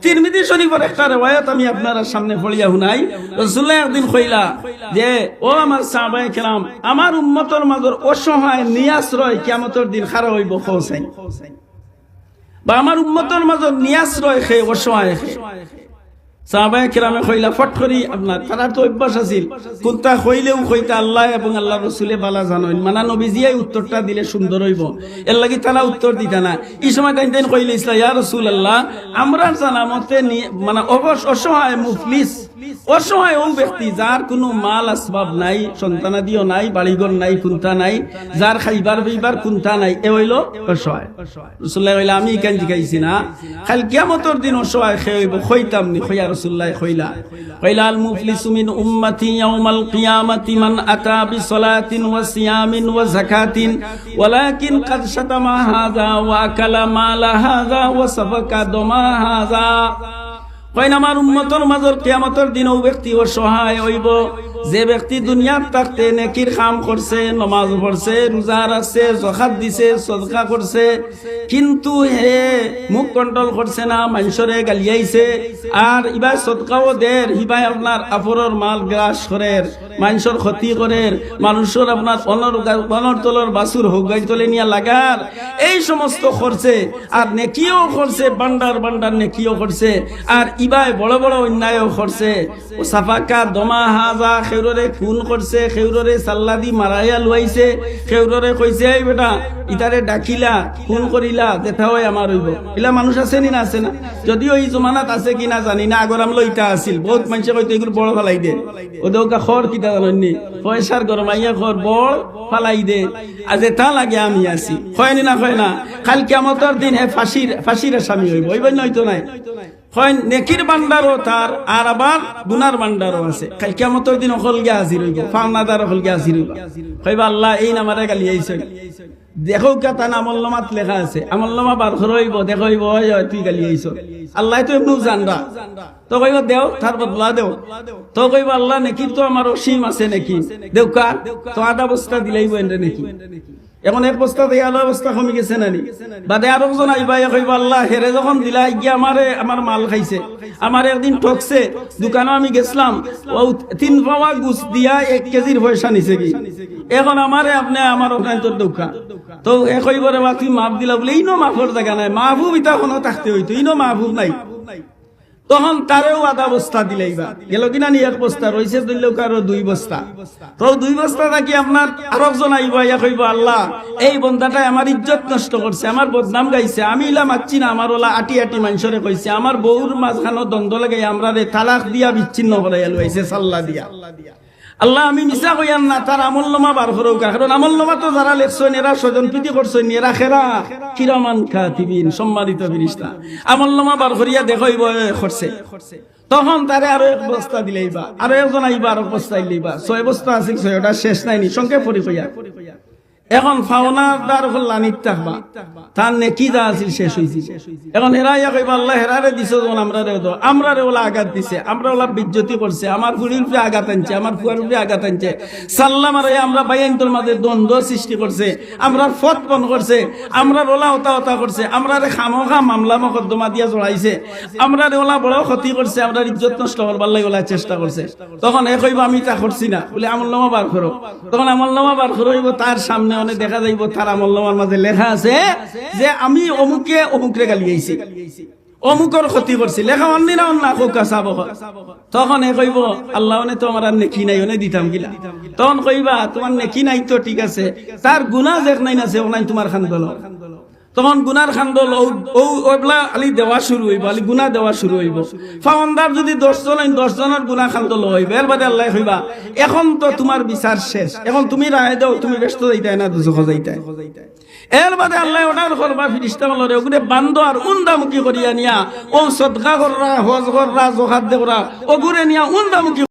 তিরমিজি শরীফের একটা riwayat আমি আপনাদের সামনে পড়িয়া শুনাই। রাসূলুল্লাহ একদিন কইলা যে ও আমার সাহাবায়ে কেরাম, আমার উম্মতের মাঝে অসহায় নিয়াশ্রয় কিয়ামতের দিন খাড়া হইব খোসাই, বা আমার উম্মতের মাঝে নিয়াশ্রয় খে অসহায় খে। সাহাবায়ে কেরামে কইলা ফট করি আপনার তারা তো অভ্যাস আছিল কোনটা কইলেও কইতা আল্লাহ এবং আল্লাহ রাসূলে ভালো জানেন, মানে নবীজিয়াই উত্তরটা দিলে সুন্দর হইব, এর লাগি তারা উত্তর দিতা না। এই সময় তাই কইলে ইসলাম ইয়া রাসূলুল্লাহ, আমরা জানা মতে মানে অসহায় মুফলিস অসহায় ও ব্যক্তি যার কোনো মাল আসবাব নাই, সন্তানাদিও নাই, বাড়িঘর নাই, কুন্তা নাই, যার খাইবার পিবার কুন্তা নাই, এ হইল অসহায়। রাসূলুল্লাহ কইলা আমি কেন জিগাইছি না, কাল কিয়ামতের দিন অসহায় খে হইব কইতাম নি। কইয়া রাসূলুল্লাহ কইলা আল মুফলিসু মিন উম্মতি ইয়াউমাল কিয়ামাতি মান আতা বিসসালাতিন ওয়া সিয়ামিন ওয়া যাকাতিন ওয়ালাকিন কাদ শাতামা হাযা ওয়া আকালা মালা হাযা ওয়া সাফাকা দমা হাযা। কইন আমার উম্মতের মাঝে কিয়ামতের দিন ও ব্যক্তি অসহায় হইব যে ব্যক্তি দুনিয়ার থাকতে নেকির কাম করছে, নামাজ পড়ছে, রোজা রাখছে, যাকাত দিছে, সদকা করছে, কিন্তু হে মুখ কন্ট্রোল করছে না, মানুষরে গালিয়াইছে, আর ইবা সদকাও দের হিবাই আপনার আপরর মাল গ্রাস করে, মানুষের ক্ষতি করে, মানুষের আপনার অনর তলর বাসুর হোগাই তলে নিয়ে লাগার, এই সমস্ত করছে, আর নেকিও করছে, বান্ডার বান্ডার নেকিও করছে, আর ইবাই বড় বড় অন্যায়ও করছে। ও সাফাকা দমা হাজা, খেউররে খুন করছে, খেউররে সাল্লাদি মারাইয়া লুয়াইছে, খেউররে কইছে এই বেটা ইতারে ডাকিলা খুন করিলা যেটা হয় আমার হইব। এলা মানুষ আছে নি না আছে না, যদিও এই জমানাত আছে কিনা জানি না, আগর আমলো ইটা আছিল, বহুত মানুষে কইতো এগুলো বড় ফালাই দে, ওদেরকা খর কিতা জানি পয়সার গরমাইয়া খর বড় ফালাই দে, আর যেটা লাগে আমি আছি, কয়নি না কয় না, কাল কিয়ামতের দিন হে ফাঁসির আসামি হইব, হইবেন নয়তো নাই। হয় নেকির বান্দারও তার, আর আবার গুনার বান্দারও আছে। কাল কিয়ামতের দিন অকল গিয়া হাজির হইব, ফাওনাদার অকল গিয়া হাজির হইব, কইবা আল্লাহ এই নামারে গালি আইছে, দেখো কাতা আমলনামাত লেখা আছে, আমলনামা বার করে হইব, দেখো হইব তুই গালি আইছ, আল্লাহ তো এমনি জানরা, তো কইব দেও তার বদলা দেও, তো কইব আল্লাহ নেকির তো আমার অসীম আছে নাকি দেও কা, তো আধা বস্তা দিলেইব এন্ডে নাকি, এখন এক বস্তা দিয়ে আলো বস্তা কমে গেছে নানি, বাদে আরো জন আইবা কইব আল্লাহ হেরে যখন দিলা গিয়া আমার মাল খাইছে, আমার একদিন ঠকছে, দোকানে আমি গেছিলাম, ও 3 পাওয়া গুছ দিয়া 1 কেজির পয়সা নিছে কি, এখন আমারে আপনি আমার ওখানে তোর দোকা, তো এ কইব রে বা তুই মাফ দিলা বলে, ইনো মাফর জায়গা নাই, মাহবুব ইতা কোনো থাকতে হইতো, ইনো মাহবুব নাই, তখন তারেও আধা বস্তা দিলাইবা গেল কিনা নি, 1 বস্তা রয়েছে দিলেও কারো 2 বস্তা, তো 2 বস্তা থাকি আপনার আরো জন আইবা ইয়া কইব আল্লাহ এই বন্দাটাই আমার ইজ্জত নষ্ট করছে, আমার বদনাম গাইছে, আমি ইলা মাচ্ছি না, আমার ওলা আটি আটি মানুষরে কইছে, আমার বউর মাঝখানো দ্বন্দ্ব লাগাই আমরা রে তালাক দিয়া বিচ্ছিন্ন করাইয়া লইছে সাল্লা দিয়া। আল্লাহ আমি মিছা কইয়ান না, তার আমলনামা বার করো, কারণ আমলনামা তো যারা লেখছেন এরা স্বজনপ্রীতি করছেন, এরা খেরা কিরামান কাতিবিন সম্মানিত ফেরেশতা, আমলনামা বার করিয়া দেখইব করছে, তখন তারে আরো 1 বস্তা দিলেইবা, আরো একজন আইবা আরো বস্তা দিলেইবা, 6 বস্তা আছিল, 6টা শেষ নাইনি, সংক্ষেপ পরি কইয়া এখন ফাওনাদার লানিত থাকবা, তার নেকি যা আছিল শেষ হইছে, এখন হেরাইয়া কইবা আল্লাহ হেরারে দিছো যখন আমরারে ওলা আঘাত দিছে, আমরা ওলা বিজ্জতি করছে, আমার ফুরির উপরে আঘাত আনছে, আমার ফুয়ার উপরে আঘাত আনছে, সাল্লাম আর আমরা বাইয়ান্তর মাঝে দ্বন্দ্ব সৃষ্টি করছে, আমরা ফত বন করছে, আমরা ওলা হতা করছে, আমরা খামোখা মামলা মকদ্দমা দিয়া জড়াইছে, আমরা ওলা বড় ক্ষতি করছে, আমরা ইজ্জত নষ্ট করবার লাগে ওলা চেষ্টা করছে, তখন এ কইবা আমি তা করছি না বলে আমলনামা বার করো, তখন আমলনামা বার করইব, তার সামনে অনেক দেখা যাইব তার আমলনামার মাঝে লেখা আছে যে আমি অমুকরে গালিয়াইছি, অমুকর ক্ষতি করছি, লেখা অন্য না অন্য কোকা চাব, তখন এ কইব আল্লাহ তো আমার আর নেকি নাই, অনে দিতাম গিলা, তখন কইবা তোমার নেকি নাই তো ঠিক আছে, তার গুনাহ যেখ নাই না সে নাই তোমার খান্দল, তখন গুনার খান্দল ওইগুলা আলি দেওয়া শুরু হইব, আলি গুনাহ দেওয়া শুরু হইব, ফাওয়ান্দার যদি 10 জন 10 জনের গুনাহ খান্দল হইব, এর বাদে আল্লাহ কইবা এখন তো তোমার বিচার শেষ, এখন তুমি রায় দাও, তুমি ব্যস্ত যাইতাই না দুজখ যাইতাই, এর বাদে আল্লাহ অর্ডার করবা ফেরেশতা বলরে ওগুনে বান্দ আর উন্দামুখী করিয়া নিয়া ও সদকা কররা, হজ কররা, যাকাত দেওরা, ওগুরে নিয়া উন্দামুখী